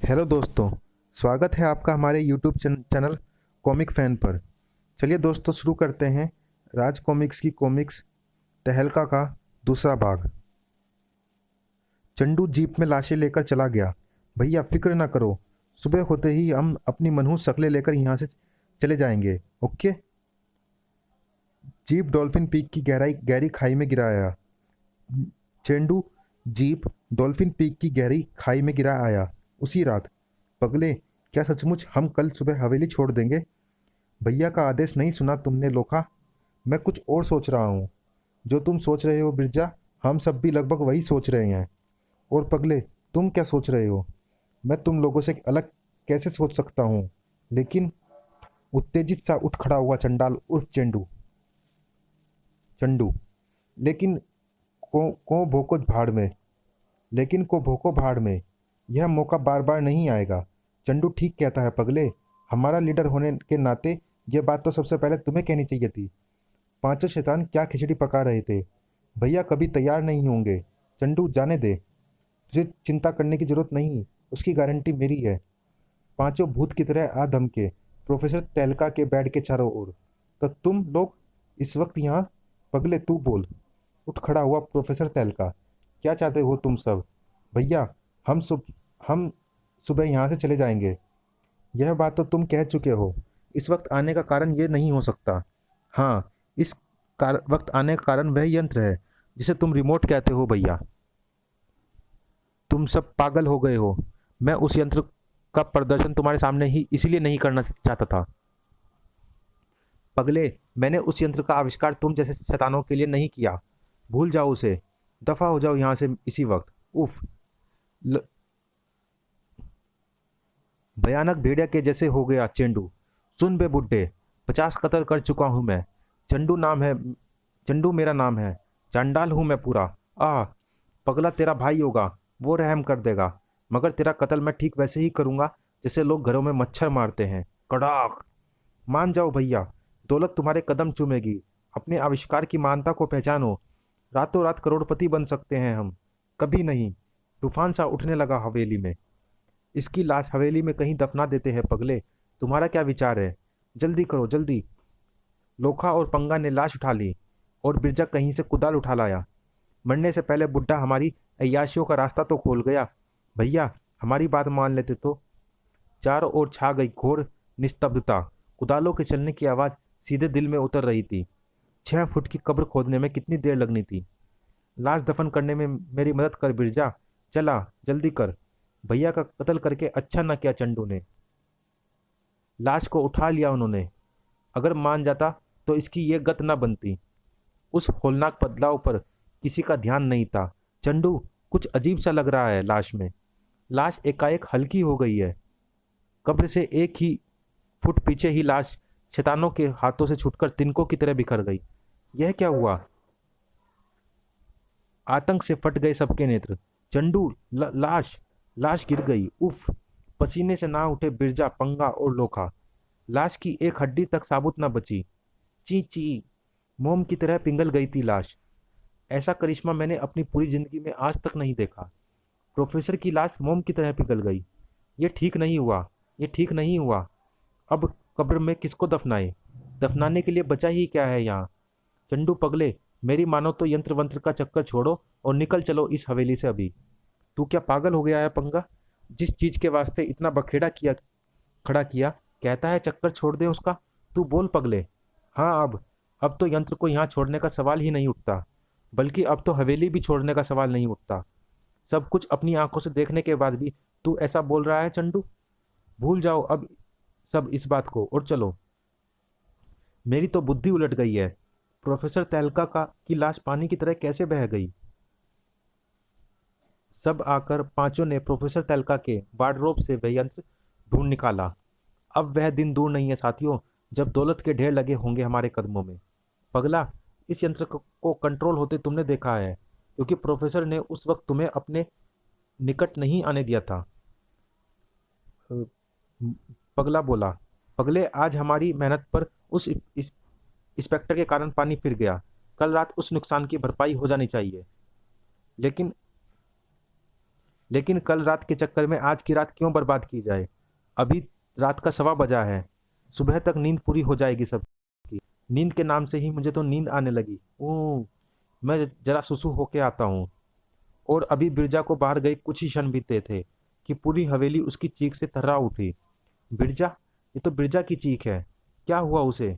Hello दोस्तों। स्वागत है आपका हमारे यूट्यूब चैनल कॉमिक फैन पर। चलिए दोस्तों, शुरू करते हैं राज कॉमिक्स की कॉमिक्स तहलका का दूसरा भाग। चंडू जीप में लाशें लेकर चला गया। भैया फिक्र ना करो, सुबह होते ही हम अपनी मनहूस शक्लें लेकर यहाँ से चले जाएंगे। ओके। जीप डॉल्फिन पीक की गहराई गहरी खाई में गिराया। चेंडू जीप डॉल्फिन पीक की गहरी खाई में गिरा आया उसी रात। पगले, क्या सचमुच हम कल सुबह हवेली छोड़ देंगे? भैया का आदेश नहीं सुना तुमने लोखा? मैं कुछ और सोच रहा हूँ। जो तुम सोच रहे हो बिरजा, हम सब भी लगभग वही सोच रहे हैं। और पगले, तुम क्या सोच रहे हो? मैं तुम लोगों से अलग कैसे सोच सकता हूँ? लेकिन उत्तेजित सा उठ खड़ा हुआ चंडाल उर्फ चंडू। लेकिन को भोको भाड़ में। लेकिन को भोको भाड़ में। यह मौका बार बार नहीं आएगा। चंडू ठीक कहता है पगले। हमारा लीडर होने के नाते यह बात तो सबसे पहले तुम्हें कहनी चाहिए थी। पांचों शैतान क्या खिचड़ी पका रहे थे। भैया कभी तैयार नहीं होंगे। चंडू जाने दे, तुझे चिंता करने की जरूरत नहीं, उसकी गारंटी मेरी है। पांचों भूत की तरह आ धमके प्रोफेसर तहलका के बेड के चारों ओर। तो तुम लोग इस वक्त यहाँ? पगले तू बोल। उठ खड़ा हुआ प्रोफेसर तहलका। क्या चाहते हो तुम सब? भैया, हम सुबह यहाँ से चले जाएंगे। यह बात तो तुम कह चुके हो। इस वक्त आने का कारण यह नहीं हो सकता। हाँ, इस वक्त आने का कारण वह यंत्र है जिसे तुम रिमोट कहते हो। भैया, तुम सब पागल हो गए हो। मैं उस यंत्र का प्रदर्शन तुम्हारे सामने ही इसलिए नहीं करना चाहता था। पगले, मैंने उस यंत्र का आविष्कार तुम जैसे शैतानों के लिए नहीं किया। भूल जाओ उसे। दफा हो जाओ यहाँ से इसी वक्त। उफ। भयानक भेड़िया के जैसे हो गया चेंडू। सुन बे बुड्ढे, 50 कत्ल कर चुका हूं मैं। चंडू मेरा नाम है। चांडाल हूं मैं पूरा। आ पगला तेरा भाई होगा, वो रहम कर देगा। मगर तेरा कत्ल मैं ठीक वैसे ही करूंगा जैसे लोग घरों में मच्छर मारते हैं। कड़ाक। मान जाओ भैया, दौलत तुम्हारे कदम चूमेगी। अपने आविष्कार की महानता को पहचानो। रातों रात करोड़पति बन सकते हैं हम। कभी नहीं। तूफान सा उठने लगा हवेली में। इसकी लाश हवेली में कहीं दफना देते हैं पगले। तुम्हारा क्या विचार है? जल्दी करो जल्दी। लोखा और पंगा ने लाश उठा ली और बिरजा कहीं से कुदाल उठा लाया। मरने से पहले बुड्ढा हमारी अय्याशियों का रास्ता तो खोल गया। भैया, हमारी बात मान लेते तो। चारों ओर छा गई घोर निस्तब्धता। कुदालों के चलने की आवाज सीधे दिल में उतर रही थी। 6 फुट की कब्र खोदने में कितनी देर लगनी थी? लाश दफन करने में मेरी मदद कर बिरजा। चला जल्दी कर। भैया का कत्ल करके अच्छा ना किया चंडू ने। लाश को उठा लिया उन्होंने। अगर मान जाता तो इसकी ये गत ना बनती। उस होलनाक बदलाव पर किसी का ध्यान नहीं था। चंडू, कुछ अजीब सा लग रहा है लाश में। लाश एकाएक हल्की हो गई है। कब्र से 1 ही फुट पीछे ही लाश शैतानों के हाथों से छूटकर तिनकों की तरह बिखर गई। यह क्या हुआ? आतंक से फट गए सबके नेत्र। चंडू, लाश लाश गिर गई। उफ। पसीने से ना उठे बिरजा, पंगा और लोखा। लाश की एक हड्डी तक साबुत ना बची। ची ची। मोम की तरह पिघल गई थी लाश। ऐसा करिश्मा मैंने अपनी पूरी जिंदगी में आज तक नहीं देखा। प्रोफेसर की लाश मोम की तरह पिघल गई। ये ठीक नहीं हुआ। ये ठीक नहीं हुआ। अब कब्र में किसको दफनाए? दफनाने के लिए बचा ही क्या है यहाँ? चंडू पगले, मेरी मानो तो यंत्र वंत्र का चक्कर छोड़ो और निकल चलो इस हवेली से अभी। तू क्या पागल हो गया है पंगा? जिस चीज के वास्ते इतना बखेड़ा किया खड़ा किया, कहता है चक्कर छोड़ दे उसका। तू बोल पगले। हाँ, अब तो यंत्र को यहाँ छोड़ने का सवाल ही नहीं उठता। बल्कि अब तो हवेली भी छोड़ने का सवाल नहीं उठता। सब कुछ अपनी आंखों से देखने के बाद भी तू ऐसा बोल रहा है चंडू? भूल जाओ अब सब इस बात को और चलो। मेरी तो बुद्धि उलट गई है। प्रोफेसर तहलका का की लाश पानी की तरह कैसे बह गई? सब आकर पांचों ने प्रोफेसर तहलका के वार्डरोब से वह यंत्र ढूंढ निकाला। अब वह दिन दूर नहीं है साथियों, जब दौलत के ढेर लगे होंगे हमारे कदमों में। पगला, इस यंत्र को कंट्रोल होते तुमने देखा है, क्योंकि प्रोफेसर ने उस वक्त तुम्हें अपने निकट नहीं आने दिया था। अ, पगला बोला। पगले, आज हमारी मेहनत पर उस इंस्पेक्टर के कारण पानी फिर गया। कल रात उस नुकसान की भरपाई हो जानी चाहिए। लेकिन लेकिन कल रात के चक्कर में आज की रात क्यों बर्बाद की जाए। अभी रात का 1:15 है। सुबह तक नींद पूरी हो जाएगी सबकी। नींद के नाम से ही मुझे तो नींद आने लगी। ओह, मैं जरा सुसु होके आता हूँ। और अभी बिरजा को बाहर गए कुछ ही क्षण बीते थे कि पूरी हवेली उसकी चीख से थर्रा उठी। बिरजा, ये तो बिरजा की चीख है। क्या हुआ उसे।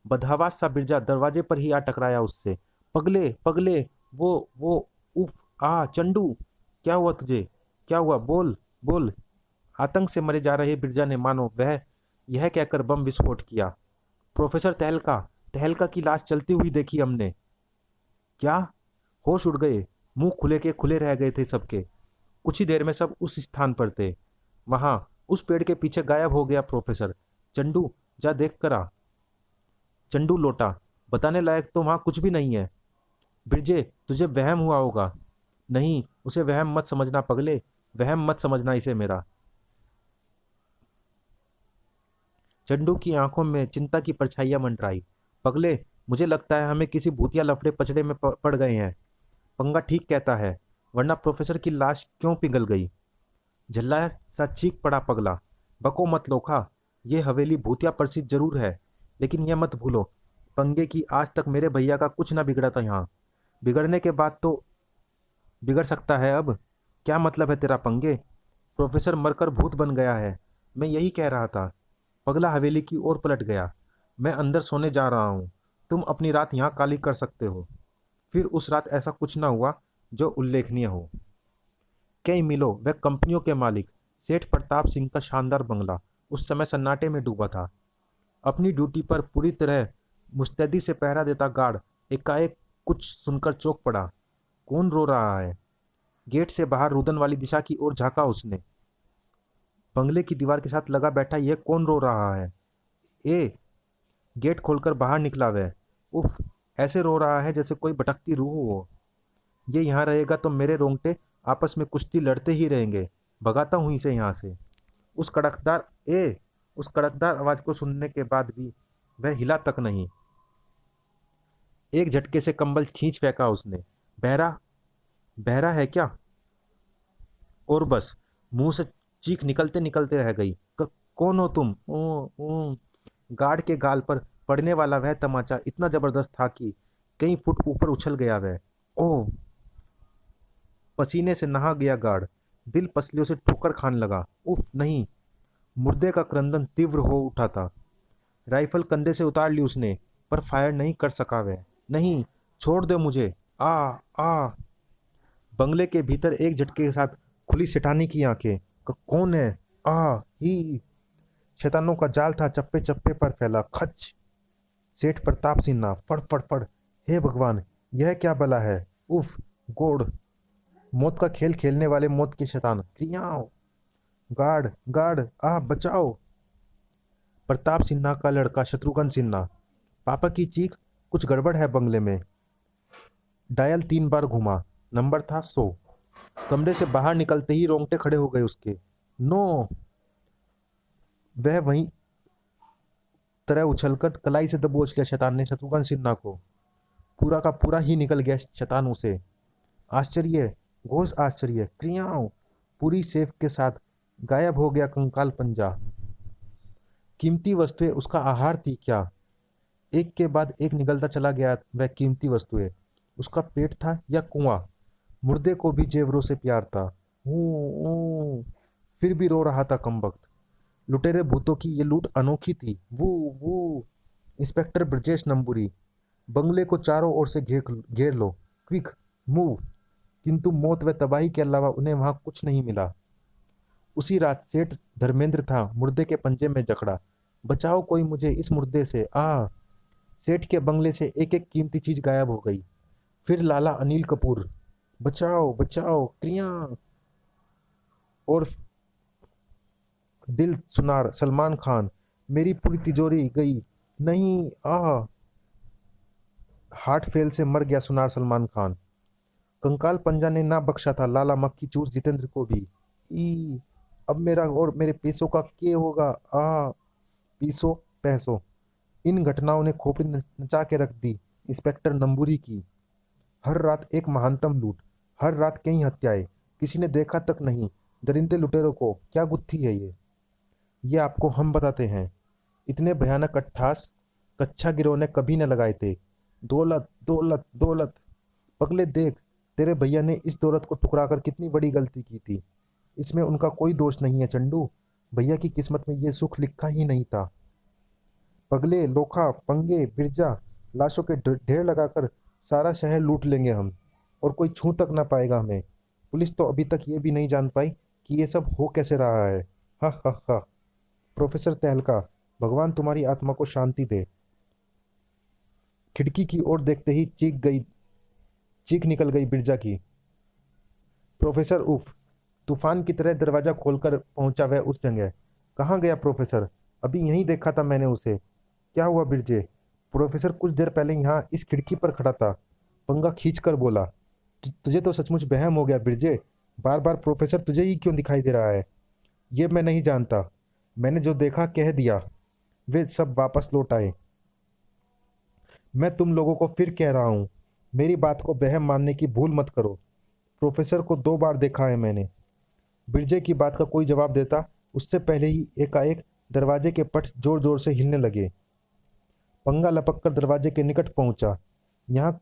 बदहवास सा बिरजा दरवाजे पर ही आ टकराया उससे। पगले पगले, वो उफ, आ चंडू, क्या हुआ तुझे, क्या हुआ, बोल बोल। आतंक से मरे जा रहे बिरजा ने मानो वह यह कहकर बम विस्फोट किया। प्रोफेसर तहलका, तहलका की लाश चलती हुई देखी हमने। क्या। होश उड़ गए। मुंह खुले के खुले रह गए थे सबके। कुछ ही देर में सब उस स्थान पर थे। वहां उस पेड़ के पीछे गायब हो गया प्रोफेसर। चंडू, जा देख कर आ। चंडू लौटा। बताने लायक तो वहां कुछ भी नहीं है। ब्रिजे, तुझे वहम हुआ होगा। नहीं, उसे वहम मत समझना पगले। वहम मत समझना इसे मेरा। चंडू की आंखों में चिंता की परछाइयां मंडराई। पगले, मुझे लगता है हमें किसी भूतिया लफड़े पचड़े में पड़ गए हैं। पंगा ठीक कहता है, वरना प्रोफेसर की लाश क्यों पिघल गई। झल्लाया सा चीख पड़ा पगला। बको मत लोखा। ये हवेली भूतिया प्रसिद्ध जरूर है, लेकिन यह मत भूलो पंगे की आज तक मेरे भैया का कुछ ना बिगड़ा था यहाँ। बिगड़ने के बाद तो बिगड़ सकता है अब। क्या मतलब है तेरा पंगे। प्रोफेसर मरकर भूत बन गया है। मैं यही कह रहा था। पगला हवेली की ओर पलट गया। मैं अंदर सोने जा रहा हूँ। तुम अपनी रात यहाँ काली कर सकते हो। फिर उस रात ऐसा कुछ ना हुआ जो उल्लेखनीय हो। कई मिलो वह कंपनियों के मालिक सेठ प्रताप सिंह का शानदार बंगला उस समय सन्नाटे में डूबा था। अपनी ड्यूटी पर पूरी तरह मुस्तैदी से पहरा देता गार्ड एकाएक कुछ सुनकर चौंक पड़ा। कौन रो रहा है। गेट से बाहर रुदन वाली दिशा की ओर झांका उसने। बंगले की दीवार के साथ लगा बैठा यह कौन रो रहा है। ए। गेट खोलकर बाहर निकला वह। उफ, ऐसे रो रहा है जैसे कोई भटकती रूह हो। ये यहाँ रहेगा तो मेरे रोंगटे आपस में कुश्ती लड़ते ही रहेंगे। भगाता हूँ इसे यहाँ से। उस कड़कदार ए उस कड़कदार आवाज को सुनने के बाद भी वह हिला तक नहीं। एक झटके से कंबल खींच फेंका उसने। बहरा, बहरा है क्या। और बस मुंह से चीख निकलते निकलते रह गई। कौन हो तुम। ओ। गार्ड के गाल पर पड़ने वाला वह तमाचा इतना जबरदस्त था कि कई फुट ऊपर उछल गया वह। ओह। पसीने से नहा गया गार्ड। दिल पसलियों से ठोकर खाने लगा। उफ नहीं। मुर्दे का क्रंदन तीव्र हो उठा था। राइफल कंधे से उतार ली उसने, पर फायर नहीं कर सका वह। नहीं, छोड़ दे मुझे। आ। आ। बंगले के भीतर एक झटके के साथ खुली सेठानी की आंखें। कौन है। आ ही। शैतानों का जाल था चप्पे चप्पे पर फैला। खच। सेठ प्रताप सिन्हा। फड़ फड़ फड़। हे भगवान, यह क्या बला है। उफ। गोड़। मौत का खेल खेलने वाले मौत के शैतान। क्रियाओ। गार्ड, गार्ड, आ बचाओ। प्रताप सिन्हा का लड़का शत्रुघ्न सिन्हा। पापा की चीख। कुछ गड़बड़ है बंगले में। डायल 3 बार घुमा। नंबर था 100। कमरे से बाहर निकलते ही रोंगटे खड़े हो गए उसके। नो। वह वहीं तरह उछलकर कलाई से दबोच लिया शैतान ने शत्रुघ्न सिन्हा को। पूरा का पूरा ही निकल गया शैतान उसे। आश्चर्य, घोष आश्चर्य। क्रियाओं। पूरी सेफ के साथ गायब हो गया कंकाल पंजा। कीमती वस्तुएं उसका आहार थी क्या। एक के बाद एक निकलता चला गया वह कीमती वस्तुएं। उसका पेट था या कुआं। मुर्दे को भी जेवरों से प्यार था। ऊ, फिर भी रो रहा था कमबख्त। लुटेरे भूतों की ये लूट अनोखी थी। वो इंस्पेक्टर ब्रजेश नंबूरी, बंगले को चारों ओर से घेर लो। Quick move. किंतु मौत व तबाही के अलावा उन्हें वहां कुछ नहीं मिला। उसी रात सेठ धर्मेंद्र था मुर्दे के पंजे में जकड़ा। बचाओ कोई मुझे इस मुर्दे से। आ। सेठ के बंगले से एक एक कीमती चीज गायब हो गई। फिर लाला अनिल कपूर। बचाओ बचाओ क्रिया। और दिल सुनार सलमान खान। मेरी पूरी तिजोरी गई। नहीं। आ। हार्ट फेल से मर गया सुनार सलमान खान। कंकाल पंजा ने ना बख्शा था लाला मक्खी चूर जितेंद्र को भी। ई। अब मेरा और मेरे पैसों का क्या होगा। आ। पीसो पैसों। इन घटनाओं ने खोपड़ी नचा के रख दी इंस्पेक्टर नंबूरी की। हर रात एक महानतम लूट, हर रात कई हत्याएं, किसी ने देखा तक नहीं। दरिंदे लुटेरों को क्या गुत्थी है ये आपको हम बताते हैं। इतने भयानक अट्ठास कच्छा गिरोह ने कभी न लगाए थे। दौलत दौलत दौलत। पगले देख, तेरे भैया ने इस दौलत को ठुकराकर कितनी बड़ी गलती की थी। इसमें उनका कोई दोष नहीं है चंडू। भैया की किस्मत में ये सुख लिखा ही नहीं था। पगले, लोखा, पंगे, बिरजा, लाशों के ढेर लगाकर सारा शहर लूट लेंगे हम, और कोई छू तक ना पाएगा हमें। पुलिस तो अभी तक ये भी नहीं जान पाई कि ये सब हो कैसे रहा है। हा हा हा। प्रोफेसर तहलका, भगवान तुम्हारी आत्मा को शांति दे। खिड़की की ओर देखते ही चीख निकल गई बिरजा की। प्रोफेसर उफ। तूफान की तरह दरवाजा खोलकर पहुंचा वह उस जगह। कहाँ गया प्रोफेसर? अभी यहीं देखा था मैंने उसे। क्या हुआ बिरजे? प्रोफेसर कुछ देर पहले यहाँ इस खिड़की पर खड़ा था। पंगा खींच कर बोला। तुझे तो सचमुच वहम हो गया बिरजे। बार बार प्रोफेसर तुझे ही क्यों दिखाई दे रहा है? ये मैं नहीं जानता। मैंने जो देखा कह दिया। वे सब वापस लौट आए। मैं तुम लोगों को फिर कह रहा हूँ, मेरी बात को वहम मानने की भूल मत करो। प्रोफेसर को 2 बार देखा है मैंने। बिरजे की बात का कोई जवाब देता उससे पहले ही एकाएक दरवाजे के पट जोर जोर से हिलने लगे। पंगा लपक कर दरवाजे के निकट पहुंचा। यहाँ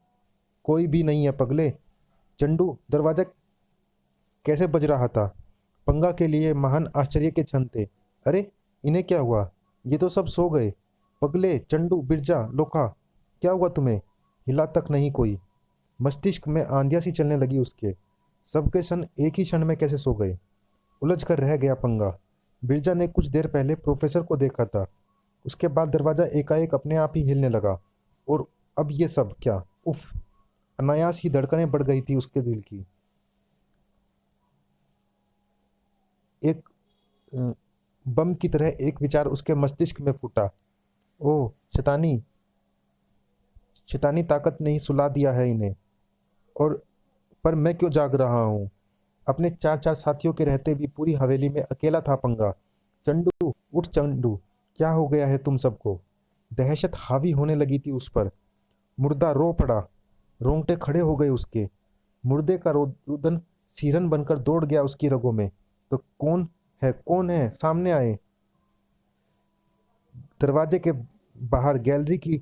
कोई भी नहीं है पगले। चंडू, दरवाजा कैसे बज रहा था? पंगा के लिए महान आश्चर्य के क्षण थे। अरे, इन्हें क्या हुआ? ये तो सब सो गए। पगले, चंडू, बिरजा, लोखा, क्या हुआ तुम्हें? हिला तक नहीं कोई। मस्तिष्क में आंधियां सी चलने लगी उसके। सबके क्षण एक ही क्षण में कैसे सो गए? उलझ कर रह गया पंगा। बिरजा ने कुछ देर पहले प्रोफेसर को देखा था। उसके बाद दरवाजा एकाएक अपने आप ही हिलने लगा। और अब ये सब क्या? उफ। अनायास ही धड़कनें बढ़ गई थी उसके दिल की। एक बम की तरह एक विचार उसके मस्तिष्क में फूटा। ओह शैतानी, शैतानी ताकत ने ही सुला दिया है इन्हें। और पर मैं क्यों जाग रहा हूँ? अपने 4 साथियों के रहते भी पूरी हवेली में अकेला था पंगा। चंडू उठ चंडू, क्या हो गया है तुम सबको? दहशत हावी होने लगी थी उस पर। मुर्दा रो पड़ा। रोंगटे खड़े हो गए उसके। मुर्दे का रुदन सिरन बनकर दौड़ गया उसकी रगों में। तो कौन है, कौन है? सामने आए। दरवाजे के बाहर गैलरी की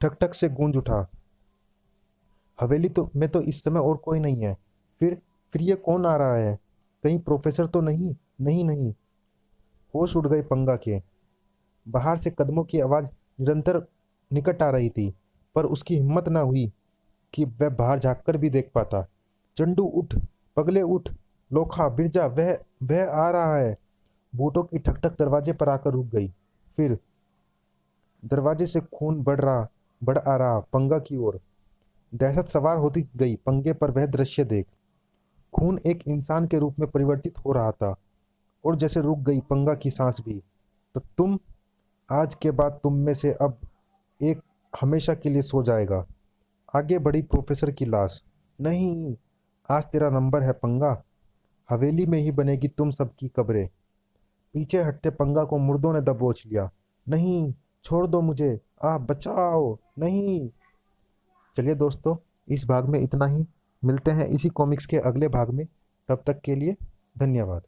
ठक ठक से गूंज उठा। हवेली तो में तो इस समय और कोई नहीं है। फिर ये कौन आ रहा है? कहीं प्रोफेसर तो नहीं? नहीं नहीं। होश उड़ गए पंगा के। बाहर से कदमों की आवाज निरंतर निकट आ रही थी, पर उसकी हिम्मत ना हुई कि वह बाहर झांककर भी देख पाता। चंडू उठ, पगले उठ, लोखा, बिरजा, वह आ रहा है। बूटों की ठकठक दरवाजे पर आकर रुक गई। फिर दरवाजे से खून बढ़ आ रहा पंगा की ओर। दहशत सवार होती गई पंगे पर वह दृश्य देख। खून एक इंसान के रूप में परिवर्तित हो रहा था, और जैसे रुक गई पंगा की सांस भी। तो तुम, आज के बाद तुम में से अब एक हमेशा के लिए सो जाएगा। आगे बढ़ी प्रोफेसर की लाश। नहीं, आज तेरा नंबर है पंगा। हवेली में ही बनेगी तुम सबकी कब्रें। पीछे हटते पंगा को मुर्दों ने दबोच लिया। नहीं, छोड़ दो मुझे, बचाओ, नहीं। चलिए दोस्तों, इस भाग में इतना ही। मिलते हैं इसी कॉमिक्स के अगले भाग में। तब तक के लिए धन्यवाद।